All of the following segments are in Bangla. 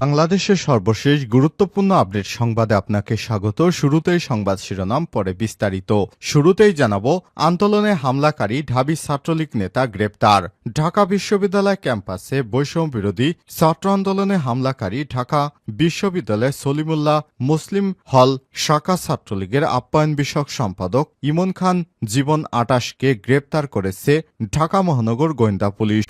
বাংলাদেশের সর্বশেষ গুরুত্বপূর্ণ আপডেট সংবাদে আপনাকে স্বাগত। শুরুতেই সংবাদ শিরোনাম, পরে বিস্তারিত। শুরুতেই জানাবো, আন্দোলনে হামলাকারী ঢাবি ছাত্রলীগ নেতা গ্রেপ্তার। ঢাকা বিশ্ববিদ্যালয় ক্যাম্পাসে বৈষম্য বিরোধী ছাত্র আন্দোলনে হামলাকারী ঢাকা বিশ্ববিদ্যালয়ের সলিমুল্লাহ মুসলিম হল শাখা ছাত্রলীগের আপ্যায়ন বিষয়ক সম্পাদক ইমন খান জীবন ২৮কে গ্রেপ্তার করেছে ঢাকা মহানগর গোয়েন্দা পুলিশ।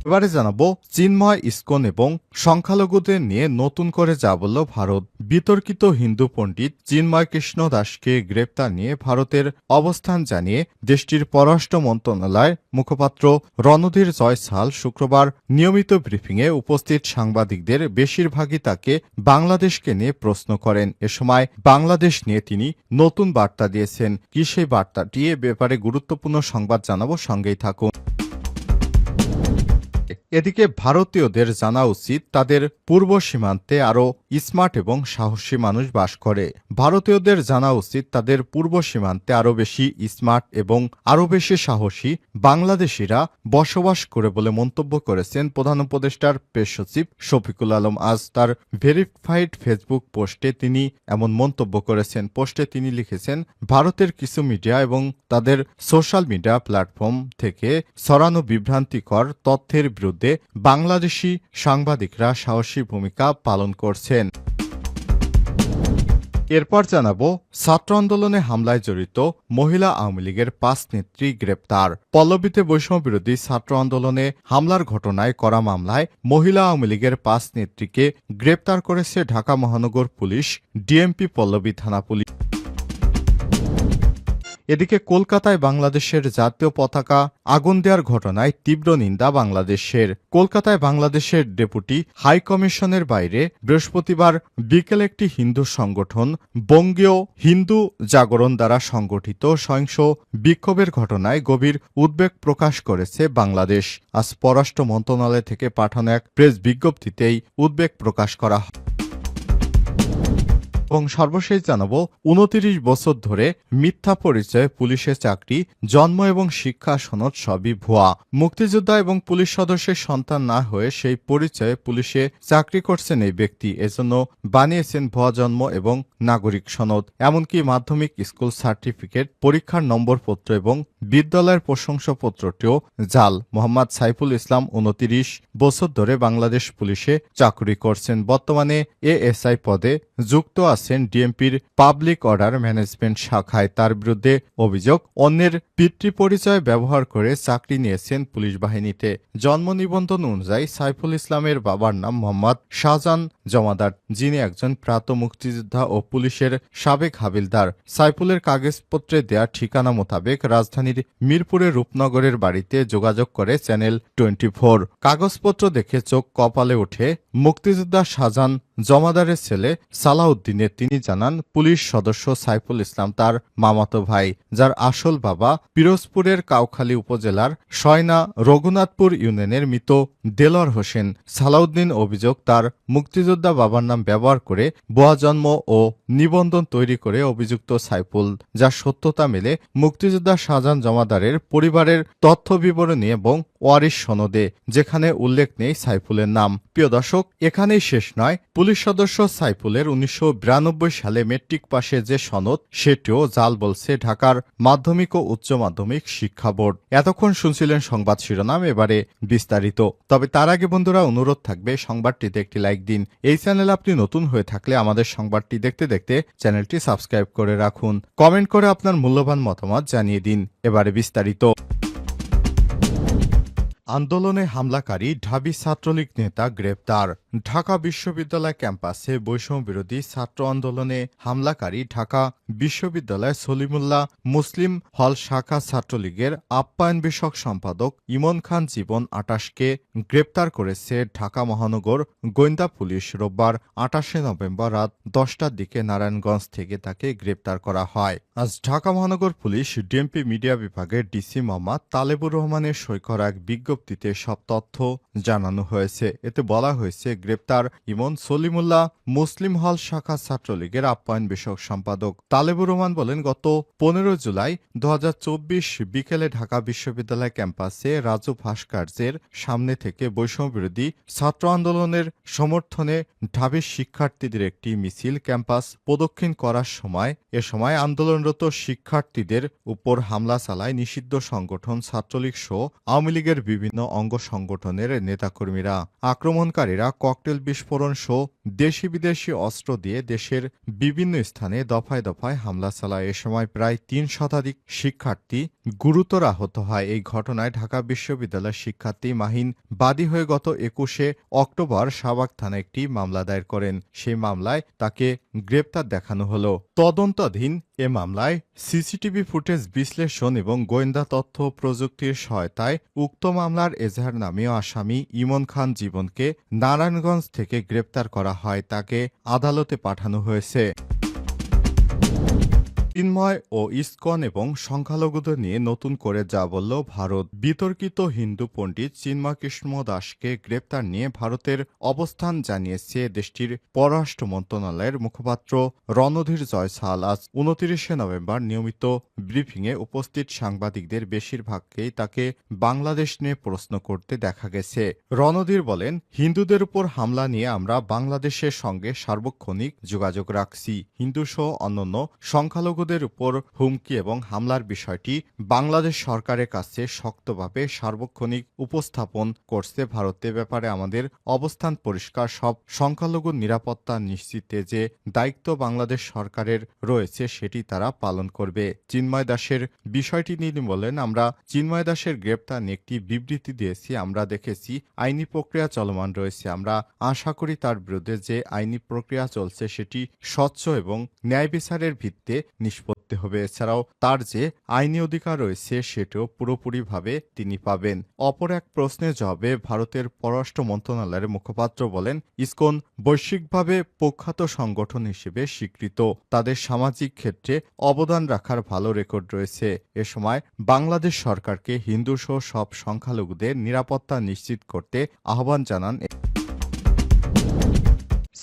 এবারে জানাবো, চিন্ময় ইসকন এবং সংখ্যালঘুদের নিয়ে নতুন করে যা বলল ভারত। বিতর্কিত হিন্দু পণ্ডিত চিন্ময় কৃষ্ণ দাসকে গ্রেপ্তার নিয়ে ভারতের অবস্থান জানিয়ে দেশটির পররাষ্ট্র মন্ত্রণালয়ের মুখপাত্র রণধীর জয়সাল শুক্রবার নিয়মিত ব্রিফিংয়ে উপস্থিত সাংবাদিকদের বেশিরভাগই তাকে বাংলাদেশকে নিয়ে প্রশ্ন করেন। এ সময় বাংলাদেশ নিয়ে তিনি নতুন বার্তা দিয়েছেন। কি সেই বার্তাটি, এ ব্যাপারে গুরুত্বপূর্ণ সংবাদ জানাবো, সঙ্গেই থাকুন। এদিকে ভারতীয়দের জানা উচিত তাদের পূর্ব সীমান্তে আরও স্মার্ট এবং সাহসী মানুষ বাস করে। ভারতীয়দের জানা উচিত তাদের পূর্ব সীমান্তে আরও বেশি স্মার্ট এবং আরও বেশি সাহসী বাংলাদেশিরা বসবাস করে বলে মন্তব্য করেছেন প্রধান উপদেষ্টার প্রেস সচিব শফিকুল আলম। আজ তার ভেরিফাইড ফেসবুক পোস্টে তিনি এমন মন্তব্য করেছেন। পোস্টে তিনি লিখেছেন, ভারতের কিছু মিডিয়া এবং তাদের সোশ্যাল মিডিয়া প্ল্যাটফর্ম থেকে ছড়ানো বিভ্রান্তিকর তথ্যের বিরুদ্ধে বাংলাদেশি সাংবাদিকরা সাহসী ভূমিকা পালন করছেন। এরপর জানাবো, ছাত্র আন্দোলনে হামলায় জড়িত মহিলা আওয়ামী লীগের ৫ নেত্রী গ্রেপ্তার। পল্লবীতে বৈষম্য বিরোধী ছাত্র আন্দোলনে হামলার ঘটনায় করা মামলায় মহিলা আওয়ামী লীগের ৫ নেত্রীকে গ্রেপ্তার করেছে ঢাকা মহানগর পুলিশ, ডিএমপি পল্লবী থানা পুলিশ। এদিকে কলকাতায় বাংলাদেশের জাতীয় পতাকা আগুন দেওয়ার ঘটনায় তীব্র নিন্দা বাংলাদেশের। কলকাতায় বাংলাদেশের ডেপুটি হাই কমিশনের বাইরে বৃহস্পতিবার বিকেল একটি হিন্দু সংগঠন বঙ্গীয় হিন্দু জাগরণ দ্বারা সংগঠিত সহিংস বিক্ষোভের ঘটনায় গভীর উদ্বেগ প্রকাশ করেছে বাংলাদেশ। আজ পররাষ্ট্র মন্ত্রণালয় থেকে পাঠানো এক প্রেস বিজ্ঞপ্তিতেই উদ্বেগ প্রকাশ করা হয়। এবং সর্বশেষ জানাবো, ২৯ বছর ধরে মিথ্যা পরিচয়ে পুলিশের চাকরি, জন্ম এবং শিক্ষা সনদ সবই ভুয়া। মুক্তিযোদ্ধা এবং পুলিশ সদস্যের সন্তান না হয়ে সেই পরিচয়ে পুলিশে চাকরি করছেন এই ব্যক্তি। এজন্য বানিয়েছেন ভুয়া জন্ম এবং নাগরিক সনদ। এমনকি মাধ্যমিক স্কুল সার্টিফিকেট, পরীক্ষার নম্বরপত্র এবং বিদ্যালয়ের প্রশংসাপত্রটিও জাল। মোহাম্মদ সাইফুল ইসলাম ২৯ বছর ধরে বাংলাদেশ পুলিশে চাকরি করছেন। বর্তমানে এএসআই পদে যুক্ত আছেন ডিএমপির পাবলিক অর্ডার ম্যানেজমেন্ট শাখায়। তার বিরুদ্ধে অভিযোগ, অন্যের পিতৃ পরিচয় ব্যবহার করে চাকরি নিয়েছেন পুলিশ বাহিনীতে। জন্ম নিবন্ধন অনুযায়ী সাইফুল ইসলামের বাবার নাম মোহাম্মদ শাহজাহান জমাদার, যিনি একজন প্রাত মুক্তিযোদ্ধা ও পুলিশের সাবেক হাবিলদার। সাইফুলের কাগজপত্রে দেয়া ঠিকানা মোতাবেক রাজধানীর মিরপুরের রূপনগরের বাড়িতে যোগাযোগ করে চ্যানেল 24। কাগজপত্র দেখে চোখ কপালে ওঠে মুক্তিযোদ্ধা শাহজাহান জমাদারের ছেলে সালাউদ্দিনের। তিনি জানান, পুলিশ সদস্য সাইফুল ইসলাম তার মামাতো ভাই, যার আসল বাবা পিরোজপুরের কাউখালী উপজেলার সয়না রঘুনাথপুর ইউনিয়নের মৃত দেলোয়ার হোসেন। সালাউদ্দিন অভিযোগ, তার মুক্তিযোদ্ধা বাবার নাম ব্যবহার করে ভুয়া জন্ম ও নিবন্ধন তৈরি করে অভিযুক্ত সাইফুল, যার সত্যতা মেলে মুক্তিযোদ্ধা শাহজাহান জমাদারের পরিবারের তথ্য বিবরণী এবং ওয়ারিশ সনদে, যেখানে উল্লেখ নেই সাইফুলের নাম। প্রিয় দর্শক, এখানেই শেষ নয়। পুলিশ সদস্য সাইফুলের ১৯৯২ সালে মেট্রিক পাশে যে সনদ, সেটিও জাল বলছে ঢাকার মাধ্যমিক ও উচ্চ মাধ্যমিক শিক্ষা বোর্ড। এতক্ষণ শুনছিলেন সংবাদ শিরোনাম, এবারে বিস্তারিত। তবে তার আগে বন্ধুরা, অনুরোধ থাকবে সংবাদটিতে একটি লাইক দিন। এই চ্যানেলে আপনি নতুন হয়ে থাকলে আমাদের সংবাদটি দেখতে দেখতে চ্যানেলটি সাবস্ক্রাইব করে রাখুন। কমেন্ট করে আপনার মূল্যবান মতামত জানিয়ে দিন। এবারে বিস্তারিত। আন্দোলনে হামলাকারী ঢাবি ছাত্রলীগ নেতা গ্রেপ্তার। ঢাকা বিশ্ববিদ্যালয় ক্যাম্পাসে বৈষম্য বিরোধী ছাত্র আন্দোলনে হামলাকারী ঢাকা বিশ্ববিদ্যালয় সলিমুল্লাহ মুসলিম হল শাখা ছাত্রলীগের আপ্যায়ন বিষয়ক সম্পাদক ইমন খান জীবন ২৮কে গ্রেপ্তার করেছে ঢাকা মহানগর গোয়েন্দা পুলিশ। রোববার ২৮ নভেম্বর রাত ১০টার দিকে নারায়ণগঞ্জ থেকে তাকে গ্রেপ্তার করা হয়। আজ ঢাকা মহানগর পুলিশ ডিএমপি মিডিয়া বিভাগের ডিসি মোহাম্মদ তালেবুর রহমানের সই করা এক বিজ্ঞপ্তিতে সব তথ্য জানানো হয়েছে। এতে বলা হয়েছে, গ্রেপ্তার ইমন সলিমুল্লাহ মুসলিম হল শাখা ছাত্রলীগের আপ্যায়ন বিষয়ক সম্পাদক তালেবুর রহমান বলেন, গত 15 জুলাই 2024 বিকেলে ঢাকা বিশ্ববিদ্যালয় ক্যাম্পাসে রাজু ভাস্কর্যের সামনে থেকে বৈষম্যবিরোধী ছাত্র আন্দোলনের সমর্থনে ঢাবির শিক্ষার্থীদের একটি মিছিল ক্যাম্পাস প্রদক্ষিণ করার সময় আন্দোলনরত শিক্ষার্থীদের উপর হামলা চালায় নিষিদ্ধ সংগঠন ছাত্রলীগ সহ আওয়ামী লীগের বিভিন্ন অঙ্গ সংগঠনের নেতাকর্মীরা। আক্রমণকারীরা ককটেল বিস্ফোরণ সহ দেশি বিদেশি অস্ত্র দিয়ে দেশের বিভিন্ন স্থানে দফায় দফায় হামলা চালায়। এ সময় প্রায় 3 শতাধিক শিক্ষার্থী গুরুতর আহত হয়। এই ঘটনায় ঢাকা বিশ্ববিদ্যালয়ের শিক্ষার্থী মাহিন বাদী হয়ে গত 21শে অক্টোবর শাহবাগ থানায় একটি মামলা দায়ের করেন। সেই মামলায় তাকে গ্রেপ্তার দেখানো হলো। তদন্তাধীন এ মামলায় সিসিটিভি ফুটেজ বিশ্লেষণ এবং গোয়েন্দা তথ্য প্রযুক্তির সহায়তায় উক্ত মামলার এজাহার নামীয় আসামি ইমন খান জীবনকে নারায়ণগঞ্জ থেকে গ্রেপ্তার করা হয়। তাকে আদালতে পাঠানো হয়েছে। চিন্ময় ও ইসকন এবং সংখ্যালঘুদের নিয়ে নতুন করে যা বলল ভারত। বিতর্কিত হিন্দু পণ্ডিত চিন্ময় কৃষ্ণ দাসকে গ্রেপ্তার নিয়ে ভারতের অবস্থান জানিয়েছে দেশটির পররাষ্ট্র মন্ত্রণালয়ের মুখপাত্র রণধীর জয়সাল। আজ 29শে নভেম্বর নিয়মিত ব্রিফিংয়ে উপস্থিত সাংবাদিকদের বেশিরভাগকেই তাকে বাংলাদেশ নিয়ে প্রশ্ন করতে দেখা গেছে। রণধীর বলেন, হিন্দুদের উপর হামলা নিয়ে আমরা বাংলাদেশের সঙ্গে সার্বক্ষণিক যোগাযোগ রাখছি। হিন্দুসহ অন্যান্য সংখ্যালঘু দের উপর হুমকি এবং হামলার বিষয়টি বাংলাদেশ সরকারের কাছে শক্তভাবে সার্বক্ষণিক উপস্থাপন করছে ভারত। ব্যাপারে আমাদের অবস্থান পরিষ্কার। সব সংখ্যালঘুর নিরাপত্তা নিশ্চিতে যে দায়িত্ব বাংলাদেশ সরকারের রয়েছে সেটি তারা পালন করবে। চিন্ময় দাসের বিষয়টি নিয়ে বলেন, আমরা চিন্ময় দাসের গ্রেপ্তার নিয়ে একটি বিবৃতি দিয়েছি। আমরা দেখেছি আইনি প্রক্রিয়া চলমান রয়েছে। আমরা আশা করি তার বিরুদ্ধে যে আইনি প্রক্রিয়া চলছে সেটি স্বচ্ছ এবং ন্যায় বিচারের ভিত্তিতে নিষ্পত্তি হবে। এছাড়াও তার যে আইনি অধিকার রয়েছে সেটাও পুরোপুরিভাবে তিনি পাবেন। অপর এক প্রশ্নের জবাবে ভারতের পররাষ্ট্র মন্ত্রণালয়ের মুখপাত্র বলেন, ইসকন বৈশ্বিকভাবে প্রখ্যাত সংগঠন হিসেবে স্বীকৃত। তাদের সামাজিক ক্ষেত্রে অবদান রাখার ভালো রেকর্ড রয়েছে। এ সময় বাংলাদেশ সরকারকে হিন্দুসহ সব সংখ্যালঘুদের নিরাপত্তা নিশ্চিত করতে আহ্বান জানান।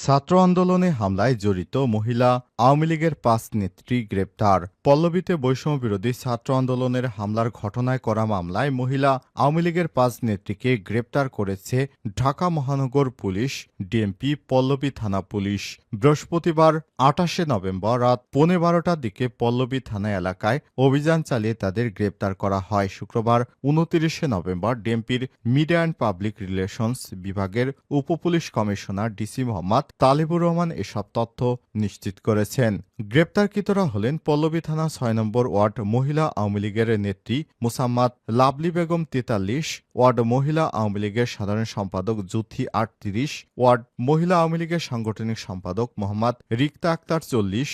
ছাত্র আন্দোলনে হামলায় জড়িত মহিলা আওয়ামী লীগের 5 নেত্রী গ্রেপ্তার। পল্লবীতে বৈষম্য বিরোধী ছাত্র আন্দোলনের হামলার ঘটনায় করা মামলায় মহিলা আওয়ামী লীগের 5 নেত্রীকে গ্রেপ্তার করেছে ঢাকা মহানগর পুলিশ, ডিএমপি, পল্লবী থানা পুলিশ। বৃহস্পতিবার 28শে নভেম্বর রাত 12:15টার দিকে পল্লবী থানা এলাকায় অভিযান চালিয়ে তাদের গ্রেপ্তার করা হয়। শুক্রবার 29শে নভেম্বর ডিএমপির মিডিয়া অ্যান্ড পাবলিক রিলেশনস বিভাগের উপপুলিশ কমিশনার ডিসি মোহাম্মদ তালেবুর রহমান এসব তথ্য নিশ্চিত করেছেন। গ্রেপ্তারকৃতরা হলেন পল্লবী থানা 6 নম্বর ওয়ার্ড মহিলা আওয়ামী লীগের নেত্রী মোসাম্মদ লাভলি বেগম 43, ওয়ার্ড মহিলা আওয়ামী লীগের সাধারণ সম্পাদক জুথি 38, ওয়ার্ড মহিলা আওয়ামী লীগের সাংগঠনিক সম্পাদক মোহাম্মদ রিক্তা আক্তার 40,